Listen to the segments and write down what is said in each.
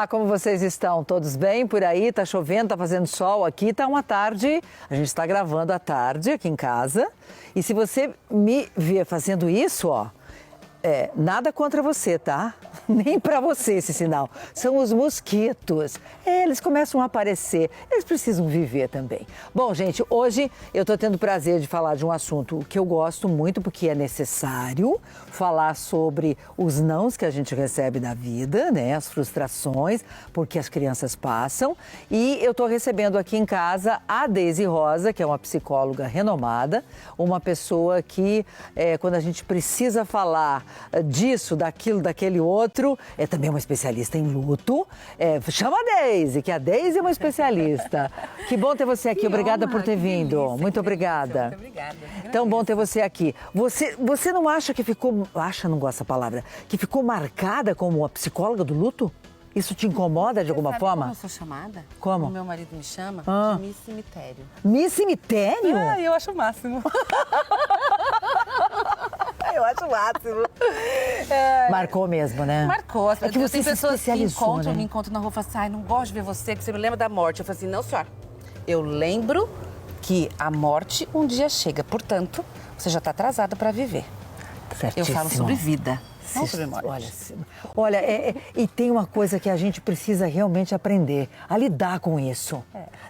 Olá, como vocês estão? Todos bem por aí? Tá chovendo, tá fazendo sol aqui, tá uma tarde. A gente está gravando à tarde aqui em casa. E se você me ver fazendo isso, ó, nada contra você, tá? Nem para você esse sinal. São os mosquitos. Eles começam a aparecer. Eles precisam viver também. Bom, gente, hoje eu estou tendo o prazer de falar de um assunto que eu gosto muito, porque é necessário falar sobre os nãos que a gente recebe na vida, né? As frustrações, porque as crianças passam. E eu estou recebendo aqui em casa a Deise Rosa, que é uma psicóloga renomada, uma pessoa que, quando a gente precisa falar disso, daquilo, daquele outro, é também uma especialista em luto. Chama a Deise, que a Deise é uma especialista. Que bom ter você aqui, obrigada por ter vindo. Delícia, muito obrigada. Muito obrigada. Tão bom ter você aqui. Você não acha que ficou, não gosto dessa palavra, que ficou marcada como a psicóloga do luto? Isso te incomoda de alguma forma? Como eu sou chamada? Como? O meu marido me chama de Miss Cemitério. Miss Cemitério? Eu acho o máximo. Eu acho o máximo. Marcou mesmo, né? Marcou. É que você tem se pessoas que especializou, né? me encontram na rua e falam assim, não gosto de ver você, que você me lembra da morte. Eu falo assim, não, senhora. Eu lembro que a morte um dia chega. Portanto, você já está atrasada para viver. Certíssimo. Eu falo sobre vida. Não sobre morte. Olha, e tem uma coisa que a gente precisa realmente aprender, a lidar com isso.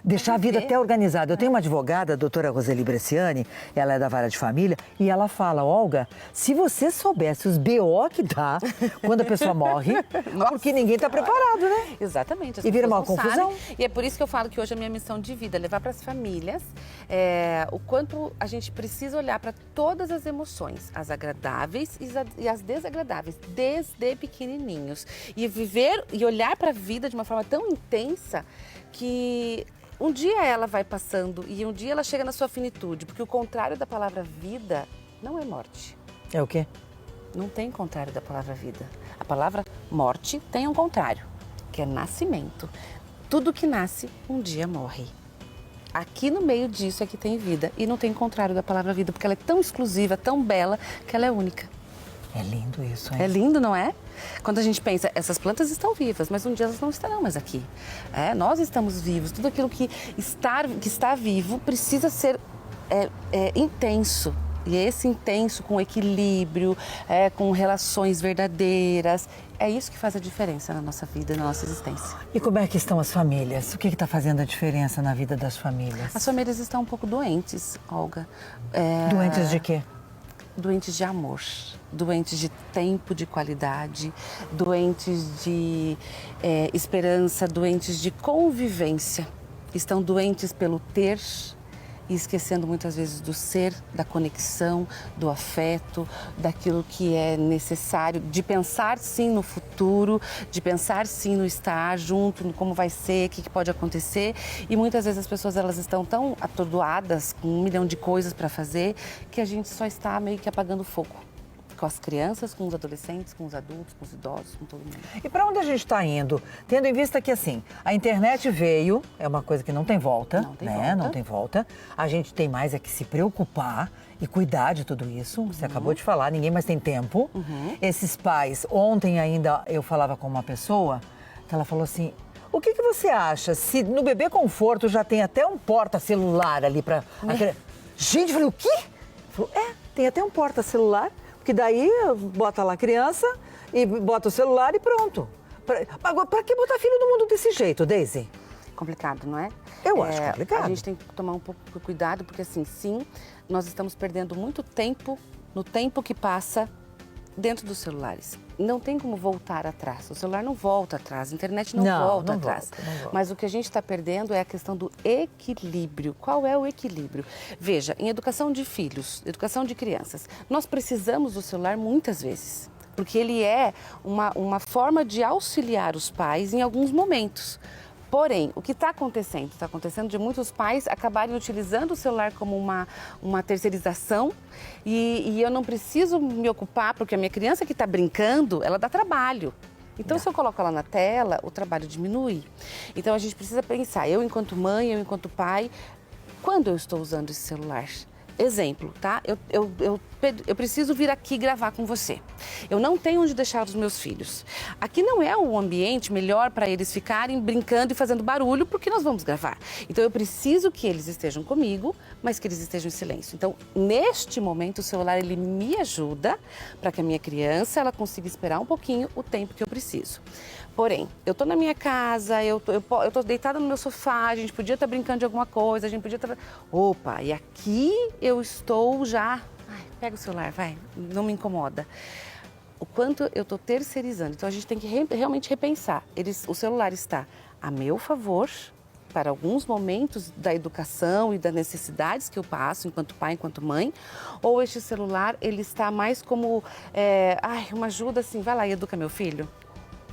Deixar a vida até organizada. Eu tenho uma advogada, a doutora Roseli Bresciani, ela é da Vara de Família, e ela fala, Olga, se você soubesse os BO que dá quando a pessoa morre, porque ninguém está preparado, né? Exatamente. E vira uma confusão. E é por isso que eu falo que hoje a minha missão de vida é levar para as famílias o quanto a gente precisa olhar para todas as emoções, as agradáveis e as desagradáveis, desde pequenininhos. E viver e olhar para a vida de uma forma tão intensa que um dia ela vai passando e um dia ela chega na sua finitude, porque o contrário da palavra vida não é morte. É o quê? Não tem contrário da palavra vida. A palavra morte tem um contrário, que é nascimento. Tudo que nasce, um dia morre. Aqui no meio disso é que tem vida. E não tem contrário da palavra vida, porque ela é tão exclusiva, tão bela, que ela é única. É lindo isso, hein? É lindo, não é? Quando a gente pensa, essas plantas estão vivas, mas um dia elas não estarão mais aqui. Nós estamos vivos. Tudo aquilo que está vivo precisa ser intenso. E esse intenso com equilíbrio, com relações verdadeiras. É isso que faz a diferença na nossa vida, na nossa existência. E como é que estão as famílias? O que está fazendo a diferença na vida das famílias? As famílias estão um pouco doentes, Olga. Doentes de quê? Doentes de amor, doentes de tempo de qualidade, doentes de esperança, doentes de convivência. Estão doentes pelo ter e esquecendo muitas vezes do ser, da conexão, do afeto, daquilo que é necessário, de pensar sim no futuro, de pensar sim no estar junto, no como vai ser, o que pode acontecer. E muitas vezes as pessoas elas estão tão atordoadas com 1 milhão de coisas para fazer que a gente só está meio que apagando fogo. Com as crianças, com os adolescentes, com os adultos, com os idosos, com todo mundo. E para onde a gente está indo? Tendo em vista que, assim, a internet veio, é uma coisa que não tem volta, Não tem volta. A gente tem mais é que se preocupar e cuidar de tudo isso. Você acabou de falar, ninguém mais tem tempo. Esses pais, ontem ainda eu falava com uma pessoa, que ela falou assim, o que você acha se no Bebê Conforto já tem até um porta-celular ali para... Gente, eu falei, o quê? Falou, tem até um porta-celular. Que daí bota lá a criança e bota o celular e pronto. Agora, para que botar filho no mundo desse jeito, Deise? Complicado, não é? Eu acho complicado. A gente tem que tomar um pouco de cuidado, porque assim, sim, nós estamos perdendo muito tempo no tempo que passa dentro dos celulares. Não tem como voltar atrás. O celular não volta atrás, a internet não volta atrás. Mas o que a gente está perdendo é a questão do equilíbrio. Qual é o equilíbrio? Veja, em educação de filhos, educação de crianças, nós precisamos do celular muitas vezes. Porque ele é uma forma de auxiliar os pais em alguns momentos. Porém, o que está acontecendo? Está acontecendo de muitos pais acabarem utilizando o celular como uma terceirização e eu não preciso me ocupar, porque a minha criança que está brincando, ela dá trabalho. Então, se eu coloco ela na tela, o trabalho diminui. Então, a gente precisa pensar, eu enquanto mãe, eu enquanto pai, quando eu estou usando esse celular? exemplo, tá? Eu preciso vir aqui gravar com você. Eu não tenho onde deixar os meus filhos. Aqui não é o ambiente melhor para eles ficarem brincando e fazendo barulho, porque nós vamos gravar. Então, eu preciso que eles estejam comigo, mas que eles estejam em silêncio. Então, neste momento, o celular, ele me ajuda para que a minha criança, ela consiga esperar um pouquinho o tempo que eu preciso. Porém, eu tô na minha casa, eu tô deitada no meu sofá, a gente podia estar brincando de alguma coisa, a gente podia estar... Opa, e aqui eu estou já... Ai, pega o celular, vai, não me incomoda. O quanto eu tô terceirizando. Então, a gente tem que realmente repensar. O celular está a meu favor para alguns momentos da educação e das necessidades que eu passo enquanto pai, enquanto mãe, ou este celular, ele está mais como uma ajuda assim, vai lá e educa meu filho.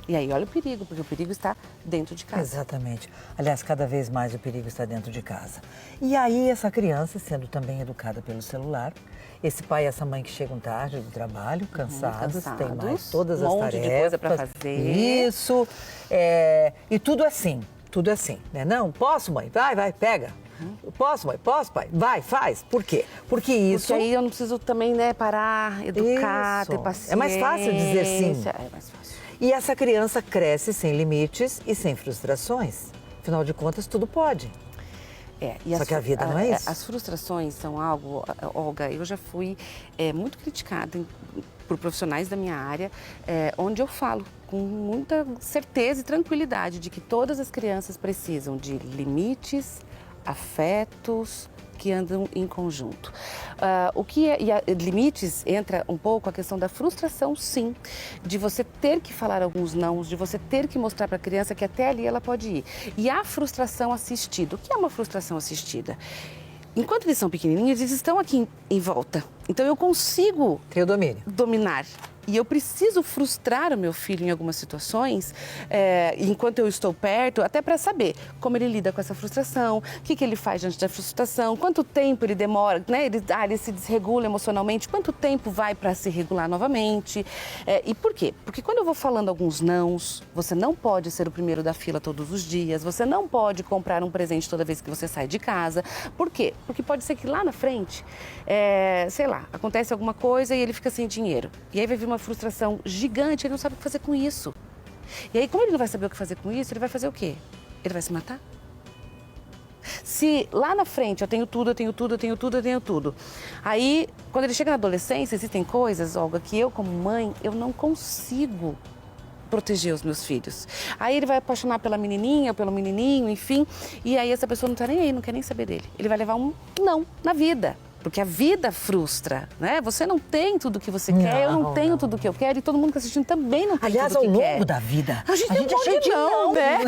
E aí, olha o perigo, porque o perigo está dentro de casa. Exatamente. Aliás, cada vez mais o perigo está dentro de casa. E aí, essa criança sendo também educada pelo celular, esse pai e essa mãe que chegam tarde do trabalho, cansados, tem mais todas as tarefas. Um monte de coisa para fazer. Isso. E tudo assim, né? Não, posso, mãe? Vai, pega. Posso, mãe? Posso, pai? Vai, faz. Por quê? Porque aí eu não preciso também, né, parar, educar, ter paciência. É mais fácil dizer sim. É mais fácil. E essa criança cresce sem limites e sem frustrações. Afinal de contas, tudo pode. Só que a vida não é isso. As frustrações são algo, Olga, eu já fui muito criticada por profissionais da minha área, onde eu falo com muita certeza e tranquilidade de que todas as crianças precisam de limites, afetos, que andam em conjunto. Limites entra um pouco a questão da frustração, sim, de você ter que falar alguns nãos, de você ter que mostrar para a criança que até ali ela pode ir. E a frustração assistida. O que é uma frustração assistida? Enquanto eles são pequenininhos, eles estão aqui em volta. Então eu consigo dominar. E eu preciso frustrar o meu filho em algumas situações, enquanto eu estou perto, até para saber como ele lida com essa frustração, o que ele faz diante da frustração, quanto tempo ele demora, né? Ele se desregula emocionalmente, quanto tempo vai para se regular novamente. E por quê? Porque quando eu vou falando alguns nãos, você não pode ser o primeiro da fila todos os dias, você não pode comprar um presente toda vez que você sai de casa. Por quê? Porque pode ser que lá na frente, sei lá, acontece alguma coisa e ele fica sem dinheiro. E aí vai vir uma frustração gigante, ele não sabe o que fazer com isso. E aí, como ele não vai saber o que fazer com isso, ele vai fazer o quê? Ele vai se matar? Se lá na frente eu tenho tudo, aí, quando ele chega na adolescência, existem coisas, Olga, que eu como mãe, eu não consigo proteger os meus filhos. Aí ele vai apaixonar pela menininha, ou pelo menininho, enfim, e aí essa pessoa não tá nem aí, não quer nem saber dele. Ele vai levar um não na vida. Porque a vida frustra, né? Você não tem tudo o que você quer, eu não tenho tudo o que eu quero e todo mundo que está assistindo também não tem tudo o que quer. Aliás, ao longo da vida, a gente tem um monte de não, né?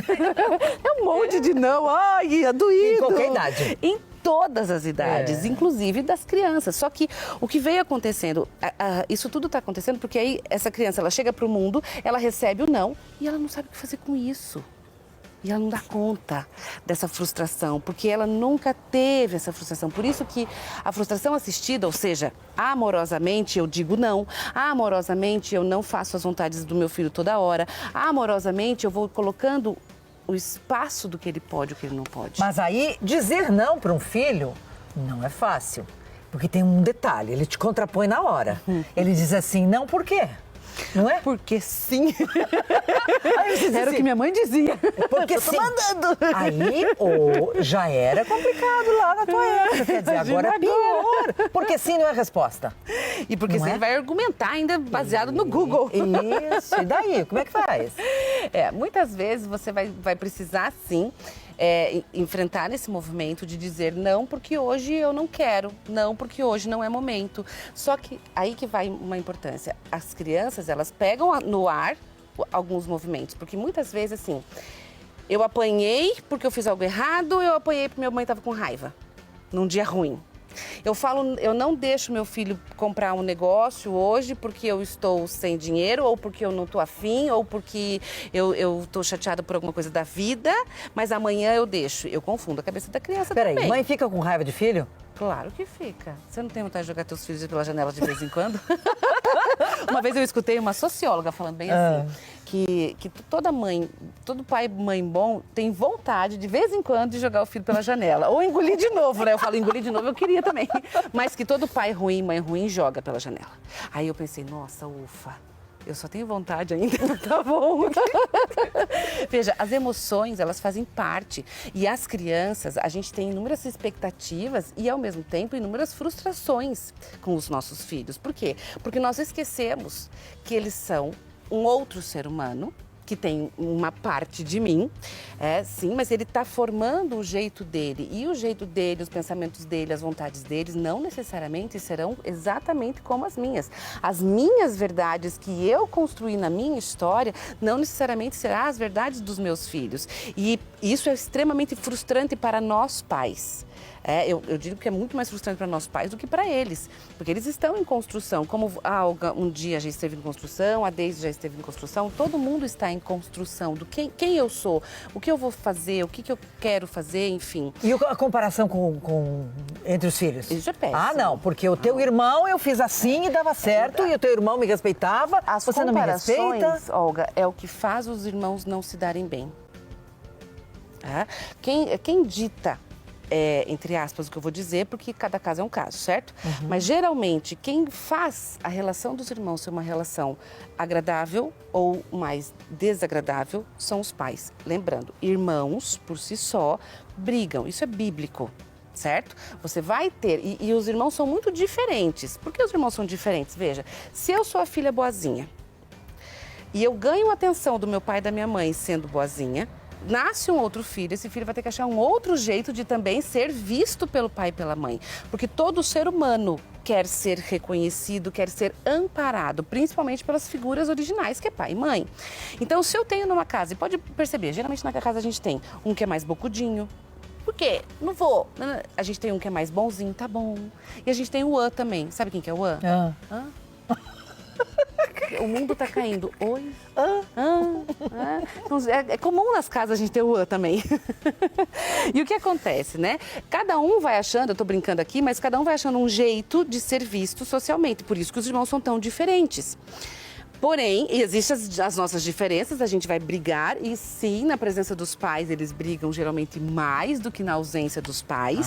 É um monte de não. Ai, é doído. Em qualquer idade. Em todas as idades, inclusive das crianças. Só que o que veio acontecendo, isso tudo está acontecendo porque aí essa criança, ela chega para o mundo, ela recebe o não e ela não sabe o que fazer com isso. E ela não dá conta dessa frustração, porque ela nunca teve essa frustração. Por isso que a frustração assistida, ou seja, amorosamente eu digo não, amorosamente eu não faço as vontades do meu filho toda hora, amorosamente eu vou colocando o espaço do que ele pode e o que ele não pode. Mas aí, dizer não para um filho não é fácil, porque tem um detalhe, ele te contrapõe na hora. Ele diz assim, não, por quê? Não é? Porque sim. Era o que minha mãe dizia. Porque sim. Mandando. Aí, já era complicado lá na tua época. Quer dizer, agora é pior. Porque sim não é resposta. E porque você vai argumentar ainda baseado no Google. Isso. E daí? Como é que faz? Muitas vezes você vai precisar, sim, enfrentar esse movimento de dizer não porque hoje eu não quero, não porque hoje não é momento. Só que aí que vai uma importância. As crianças, elas pegam no ar alguns movimentos, porque muitas vezes assim, eu apanhei porque eu fiz algo errado, eu apanhei porque minha mãe estava com raiva, num dia ruim. Eu não deixo meu filho comprar um negócio hoje porque eu estou sem dinheiro, ou porque eu não estou afim, ou porque eu estou chateada por alguma coisa da vida, mas amanhã eu deixo. Eu confundo a cabeça da criança também. Peraí, mãe fica com raiva de filho? Claro que fica. Você não tem vontade de jogar teus filhos pela janela de vez em quando? Uma vez eu escutei uma socióloga falando bem assim, que toda mãe, todo pai, mãe bom, tem vontade, de vez em quando, de jogar o filho pela janela. Ou engolir de novo, né? Eu falo engolir de novo, eu queria também. Mas que todo pai ruim, mãe ruim, joga pela janela. Aí eu pensei, nossa, ufa. Eu só tenho vontade ainda, tá bom. Veja, as emoções, elas fazem parte. E as crianças, a gente tem inúmeras expectativas e, ao mesmo tempo, inúmeras frustrações com os nossos filhos. Por quê? Porque nós esquecemos que eles são um outro ser humano, que tem uma parte de mim, sim, mas ele está formando o jeito dele. E o jeito dele, os pensamentos dele, as vontades deles, não necessariamente serão exatamente como as minhas. As minhas verdades que eu construí na minha história, não necessariamente serão as verdades dos meus filhos. E isso é extremamente frustrante para nós pais. Eu digo que é muito mais frustrante para nós pais do que para eles, porque eles estão em construção. Como a Olga um dia já esteve em construção, a Deise já esteve em construção, todo mundo está em construção do quem eu sou, o que eu vou fazer, o que eu quero fazer, enfim. E a comparação entre os filhos? Isso é péssimo. Ah, não, porque o teu irmão eu fiz assim e dava certo, e o teu irmão me respeitava, você não me respeita? Olga, é o que faz os irmãos não se darem bem. Quem dita... entre aspas, o que eu vou dizer, porque cada caso é um caso, certo? Uhum. Mas, geralmente, quem faz a relação dos irmãos ser uma relação agradável ou mais desagradável são os pais. Lembrando, irmãos, por si só, brigam. Isso é bíblico, certo? Você vai ter... E os irmãos são muito diferentes. Por que os irmãos são diferentes? Veja, se eu sou a filha boazinha e eu ganho a atenção do meu pai e da minha mãe sendo boazinha, nasce um outro filho, esse filho vai ter que achar um outro jeito de também ser visto pelo pai e pela mãe. Porque todo ser humano quer ser reconhecido, quer ser amparado, principalmente pelas figuras originais, que é pai e mãe. Então, se eu tenho numa casa, e pode perceber, geralmente na casa a gente tem um que é mais bocudinho. Por quê? Não vou. A gente tem um que é mais bonzinho, tá bom. E a gente tem o também. Sabe quem que é o O mundo tá caindo. Oi? Então, é comum nas casas a gente ter o também. E o que acontece, né? Cada um vai achando, eu tô brincando aqui, mas cada um vai achando um jeito de ser visto socialmente. Por isso que os irmãos são tão diferentes. Porém, existem as nossas diferenças, a gente vai brigar e sim, na presença dos pais, eles brigam geralmente mais do que na ausência dos pais.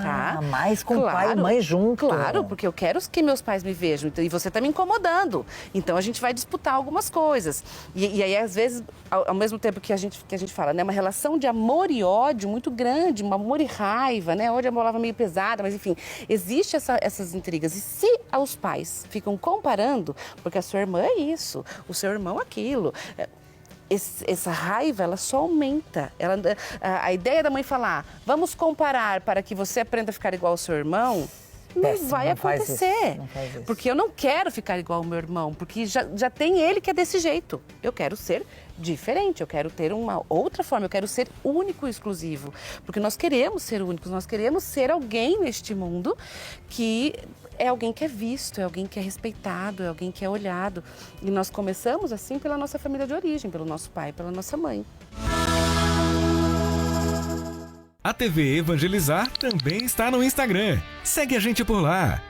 Tá? Mais com pai e mãe junto. Claro, porque eu quero que meus pais me vejam e você tá me incomodando. Então a gente vai disputar algumas coisas. E aí, às vezes, ao mesmo tempo que a gente fala, né, uma relação de amor e ódio muito grande, um amor e raiva, né? Hoje a palavra meio pesada, mas enfim, existe essas intrigas. E se os pais ficam comparando, porque a sua irmã é isso, o seu irmão aquilo. Essa raiva, ela só aumenta. A ideia da mãe falar, vamos comparar para que você aprenda a ficar igual ao seu irmão, não vai acontecer. Não faz isso. Porque eu não quero ficar igual ao meu irmão, porque já tem ele que é desse jeito. Eu quero ser diferente, eu quero ter uma outra forma, eu quero ser único e exclusivo. Porque nós queremos ser únicos, nós queremos ser alguém neste mundo que... é alguém que é visto, é alguém que é respeitado, é alguém que é olhado. E nós começamos assim pela nossa família de origem, pelo nosso pai, pela nossa mãe. A TV Evangelizar também está no Instagram. Segue a gente por lá.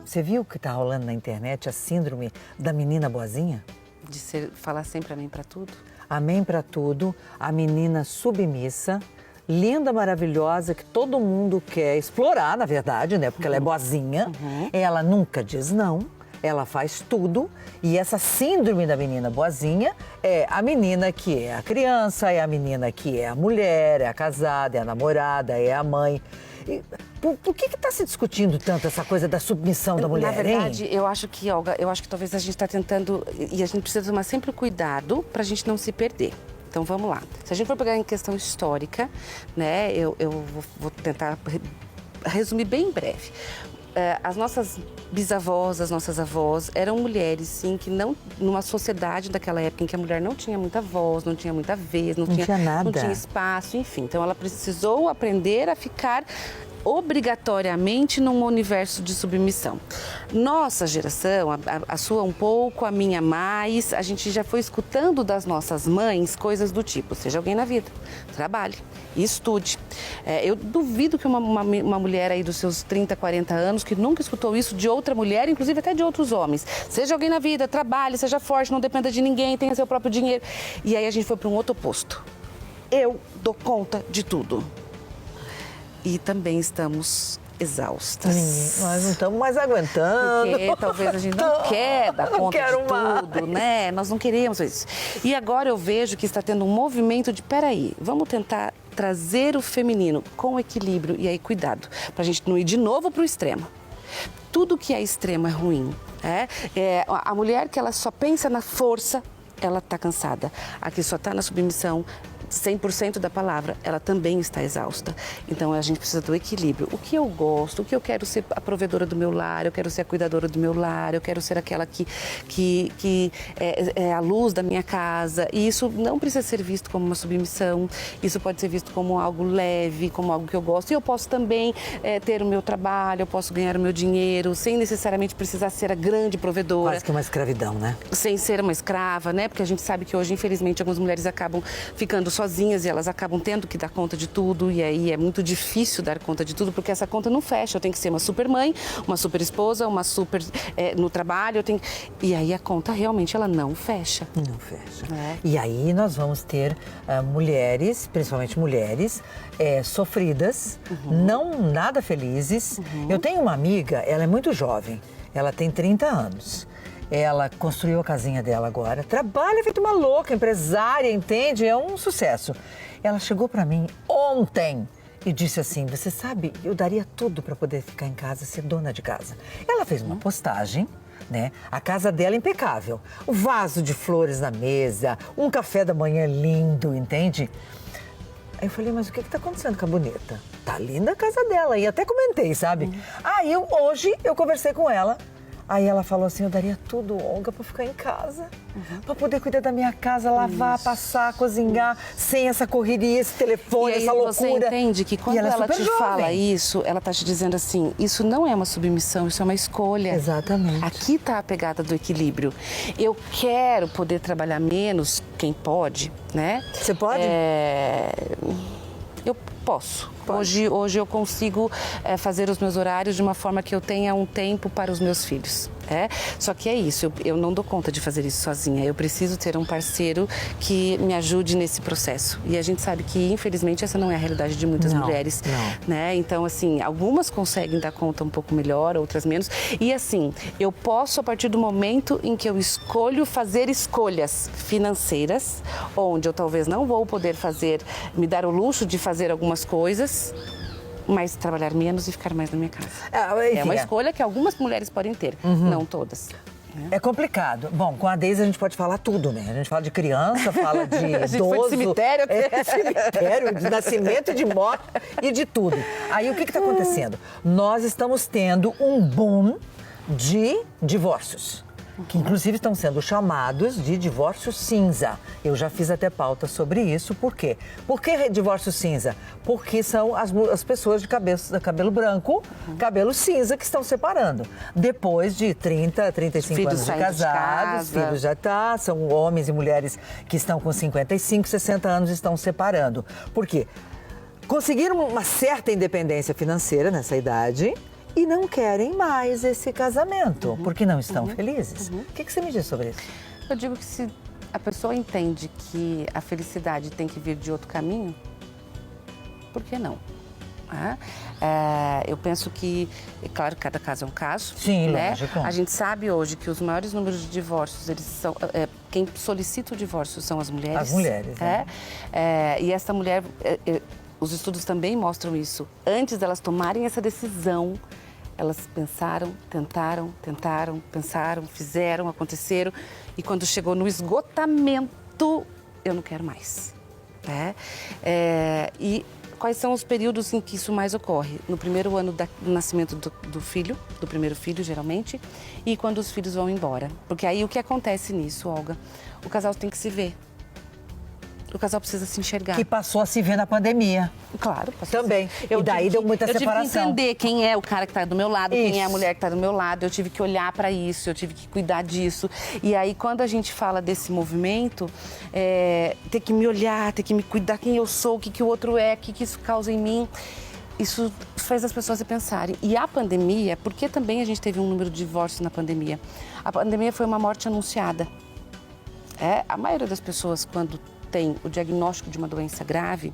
Você viu que tá rolando na internet a síndrome da menina boazinha? De falar sempre amém para tudo? Amém para tudo, a menina submissa, linda, maravilhosa, que todo mundo quer explorar, na verdade, né? Porque ela é boazinha. Ela nunca diz não, ela faz tudo. E essa síndrome da menina boazinha é a menina que é a criança, é a menina que é a mulher, é a casada, é a namorada, é a mãe. E por que está se discutindo tanto essa coisa da submissão da mulher, Na verdade, hein? eu acho que, Olga, talvez a gente está tentando... E a gente precisa tomar sempre cuidado para a gente não se perder. Então, vamos lá. Se a gente for pegar em questão histórica, né, eu vou tentar resumir bem em breve. As nossas bisavós, as nossas avós eram mulheres, sim, que não... Numa sociedade daquela época em que a mulher não tinha muita voz, não tinha muita vez, não tinha nada. Não tinha espaço, enfim. Então, ela precisou aprender a ficar obrigatoriamente num universo de submissão. Nossa geração, a sua um pouco, a minha mais, a gente já foi escutando das nossas mães coisas do tipo, seja alguém na vida, trabalhe e estude. Eu duvido que uma mulher aí dos seus 30, 40 anos, que nunca escutou isso de outra mulher, inclusive até de outros homens, seja alguém na vida, trabalhe, seja forte, não dependa de ninguém, tenha seu próprio dinheiro. E aí a gente foi para um outro oposto. Eu dou conta de tudo. E também estamos exaustas. Nós não estamos mais aguentando. Porque talvez a gente não quer dar conta de tudo, né? Nós não queremos isso. E agora eu vejo que está tendo um movimento de, peraí, vamos tentar trazer o feminino com equilíbrio e aí cuidado, para a gente não ir de novo para o extremo. Tudo que é extremo é ruim. A mulher que ela só pensa na força, ela está cansada. A que só está na submissão, 100% da palavra, ela também está exausta. Então a gente precisa do equilíbrio. O que eu gosto, o que eu quero ser a provedora do meu lar, eu quero ser a cuidadora do meu lar, eu quero ser aquela que é a luz da minha casa. E isso não precisa ser visto como uma submissão, isso pode ser visto como algo leve, como algo que eu gosto. E eu posso também ter o meu trabalho, eu posso ganhar o meu dinheiro, sem necessariamente precisar ser a grande provedora. Quase que uma escravidão, né? Sem ser uma escrava, né? Porque a gente sabe que hoje, infelizmente, algumas mulheres acabam ficando sozinhas e elas acabam tendo que dar conta de tudo, e aí é muito difícil dar conta de tudo, porque essa conta não fecha. Eu tenho que ser uma super mãe, uma super esposa, uma super no trabalho, e aí a conta realmente ela não fecha. Não fecha. E aí nós vamos ter mulheres, principalmente mulheres, sofridas, não nada felizes. Eu tenho uma amiga, ela é muito jovem, ela tem 30 anos. Ela construiu a casinha dela agora, trabalha feito uma louca, empresária, entende? É um sucesso. Ela chegou para mim ontem e disse assim, você sabe, eu daria tudo para poder ficar em casa, ser dona de casa. Ela fez uma postagem, né? A casa dela é impecável, o vaso de flores na mesa, um café da manhã lindo, entende? Aí eu falei, mas o que está acontecendo com a bonita? Tá linda a casa dela, e até comentei, sabe? Aí hoje eu conversei com ela. Aí ela falou assim, eu daria tudo, Olga, para ficar em casa, para poder cuidar da minha casa, lavar, passar, cozinhar, sem essa correria, esse telefone, essa loucura. Você entende que quando ela te fala isso, ela tá te dizendo assim, isso não é uma submissão, isso é uma escolha. Exatamente. Aqui está a pegada do equilíbrio. Eu quero poder trabalhar menos, quem pode, né? Você pode? Eu posso. Hoje eu consigo fazer os meus horários de uma forma que eu tenha um tempo para os meus filhos. Só que é isso, eu não dou conta de fazer isso sozinha. Eu preciso ter um parceiro que me ajude nesse processo. E a gente sabe que, infelizmente, essa não é a realidade de muitas mulheres. Né? Então, assim, algumas conseguem dar conta um pouco melhor, outras menos. E, assim, eu posso, a partir do momento em que eu escolho fazer escolhas financeiras, onde eu talvez não vou poder me dar o luxo de fazer algumas coisas, mas trabalhar menos e ficar mais na minha casa. É uma escolha que algumas mulheres podem ter, não todas. É complicado. Bom, com a Deise a gente pode falar tudo, né? A gente fala de criança, fala de idoso. A gente foi de cemitério. Cemitério, de nascimento, de morte e de tudo. Aí o que está acontecendo? Nós estamos tendo um boom de divórcios. Que inclusive estão sendo chamados de divórcio cinza. Eu já fiz até pauta sobre isso. Por quê? Por que divórcio cinza? Porque são as pessoas de cabelo branco, cabelo cinza que estão separando. Depois de 30, 35 anos de casados, filhos já são homens e mulheres que estão com 55, 60 anos e estão separando. Por quê? Conseguiram uma certa independência financeira nessa idade e não querem mais esse casamento, porque não estão felizes. O que você me diz sobre isso? Eu digo que se a pessoa entende que a felicidade tem que vir de outro caminho, por que não? Eu penso que, é claro, cada caso é um caso. Sim, né? Lógico. A gente sabe hoje que os maiores números de divórcios, eles são, quem solicita o divórcio são as mulheres. As mulheres, né? E essa mulher, os estudos também mostram isso. Antes delas tomarem essa decisão, elas pensaram, tentaram, pensaram, fizeram, aconteceram. E quando chegou no esgotamento, eu não quero mais. E quais são os períodos em que isso mais ocorre? No primeiro ano do nascimento do filho, do primeiro filho, geralmente, e quando os filhos vão embora. Porque aí o que acontece nisso, Olga? O casal tem que se ver. O casal precisa se enxergar. Que passou a se ver na pandemia. Claro, passou Também. a se ver. E daí deu muita separação. Eu tive que entender quem é o cara que está do meu lado, quem é a Isso. mulher que está do meu lado. Eu tive que olhar para isso, eu tive que cuidar disso. E aí, quando a gente fala desse movimento, ter que me olhar, ter que me cuidar quem eu sou, o que o outro é, o que isso causa em mim. Isso faz as pessoas pensarem. E a pandemia, porque também a gente teve um número de divórcios na pandemia. A pandemia foi uma morte anunciada. A maioria das pessoas, quando tem o diagnóstico de uma doença grave,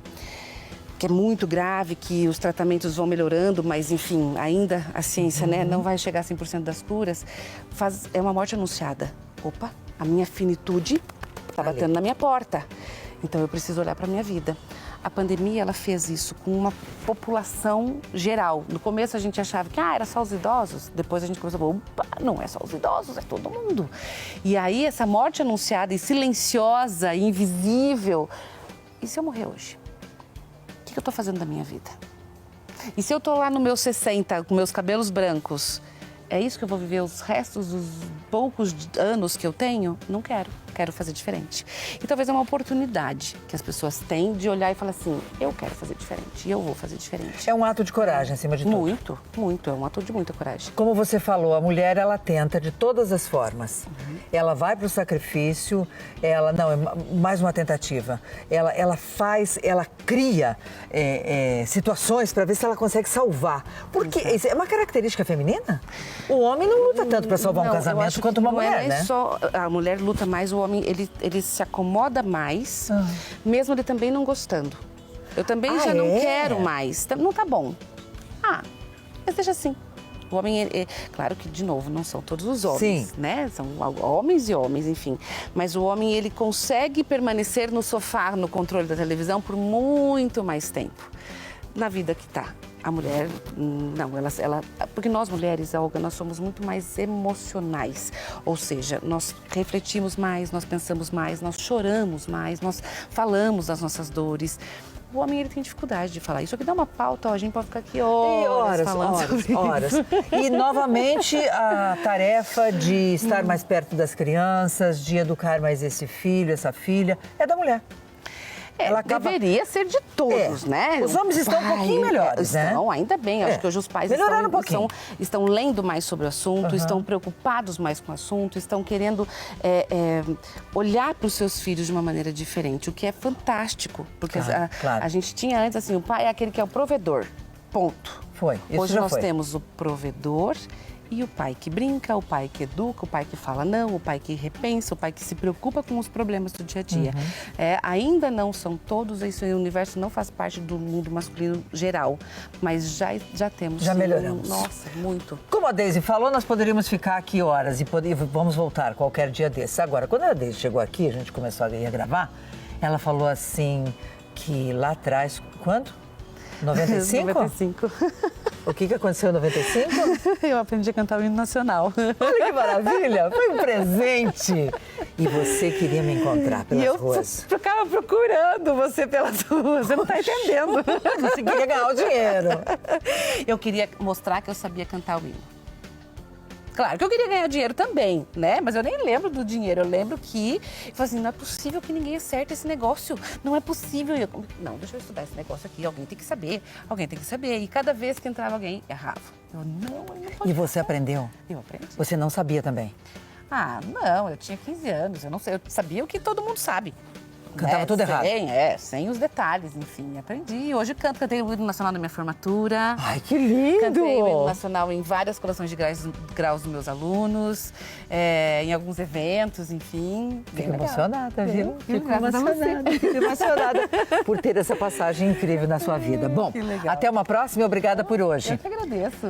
que é muito grave, que os tratamentos vão melhorando, mas enfim, ainda a ciência não vai chegar a 100% das curas, é uma morte anunciada. Opa, a minha finitude está batendo na minha porta, então eu preciso olhar para a minha vida. A pandemia, ela fez isso com uma população geral. No começo a gente achava que era só os idosos, depois a gente começou a falar, opa, não é só os idosos, é todo mundo. E aí essa morte anunciada e silenciosa, e invisível, e se eu morrer hoje? O que eu estou fazendo da minha vida? E se eu estou lá no meus 60, com meus cabelos brancos, é isso que eu vou viver os restos dos poucos anos que eu tenho? Não quero. Quero fazer diferente. E talvez é uma oportunidade que as pessoas têm de olhar e falar assim, eu quero fazer diferente e eu vou fazer diferente. É um ato de coragem, acima de tudo. Muito, muito. É um ato de muita coragem. Como você falou, a mulher, ela tenta de todas as formas. Ela vai para o sacrifício, é mais uma tentativa. Ela cria situações para ver se ela consegue salvar. Porque isso é uma característica feminina? O homem não luta tanto para salvar um casamento quanto uma mulher, né? Só a mulher luta mais, o homem ele se acomoda mais, mesmo ele também não gostando. Eu também já não quero mais. Não tá bom. Mas deixa assim. O homem, claro que, de novo, não são todos os homens, né? São homens e homens, enfim. Mas o homem, ele consegue permanecer no sofá, no controle da televisão, por muito mais tempo. Na vida que tá. A mulher, não, porque nós mulheres, Olga, nós somos muito mais emocionais. Ou seja, nós refletimos mais, nós pensamos mais, nós choramos mais, nós falamos das nossas dores. O homem, ele tem dificuldade de falar. Isso aqui dá uma pauta, a gente pode ficar aqui horas falando sobre horas. isso. E, novamente, a tarefa de estar mais perto das crianças, de educar mais esse filho, essa filha, é da mulher. Deveria ser de todos, né? Os homens estão um pouquinho melhores, né? Estão, ainda bem. Acho que hoje os pais estão lendo mais sobre o assunto, estão preocupados mais com o assunto, estão querendo olhar para os seus filhos de uma maneira diferente, o que é fantástico. Porque a gente tinha antes, assim, o pai é aquele que é o provedor, ponto. Hoje nós temos o provedor e o pai que brinca, o pai que educa, o pai que fala não, o pai que repensa, o pai que se preocupa com os problemas do dia a dia. Ainda não são todos, esse universo não faz parte do mundo masculino geral, mas já temos. Já melhoramos. Nossa, muito. Como a Deise falou, nós poderíamos ficar aqui horas e vamos voltar qualquer dia desses. Agora, quando a Deise chegou aqui, a gente começou a gravar, ela falou assim que lá atrás, quando? 95? 95. O que aconteceu em 95? Eu aprendi a cantar o hino nacional. Olha que maravilha! Foi um presente! E você queria me encontrar pelas ruas? Eu ficava procurando você pelas ruas, você não está entendendo. Você queria ganhar o dinheiro. Eu queria mostrar que eu sabia cantar o hino. Claro que eu queria ganhar dinheiro também, né? Mas eu nem lembro do dinheiro. Eu lembro que, eu falei assim, não é possível que ninguém acerte esse negócio. Não é possível. Não, deixa eu estudar esse negócio aqui. Alguém tem que saber. Alguém tem que saber. E cada vez que entrava alguém, errava. Eu não pode. E você aprendeu? Eu aprendi. Você não sabia também? Não. Eu tinha 15 anos. Eu não sei. Eu sabia o que todo mundo sabe. Cantava tudo errado. Sem os detalhes, enfim, aprendi. Hoje cantei o hino nacional na minha formatura. Ai, que lindo! Cantei o hino nacional em várias colações de graus dos meus alunos, em alguns eventos, enfim. Fico emocionada, viu? Fico emocionada por ter essa passagem incrível na sua vida. Bom, até uma próxima e obrigada por hoje. Eu que agradeço.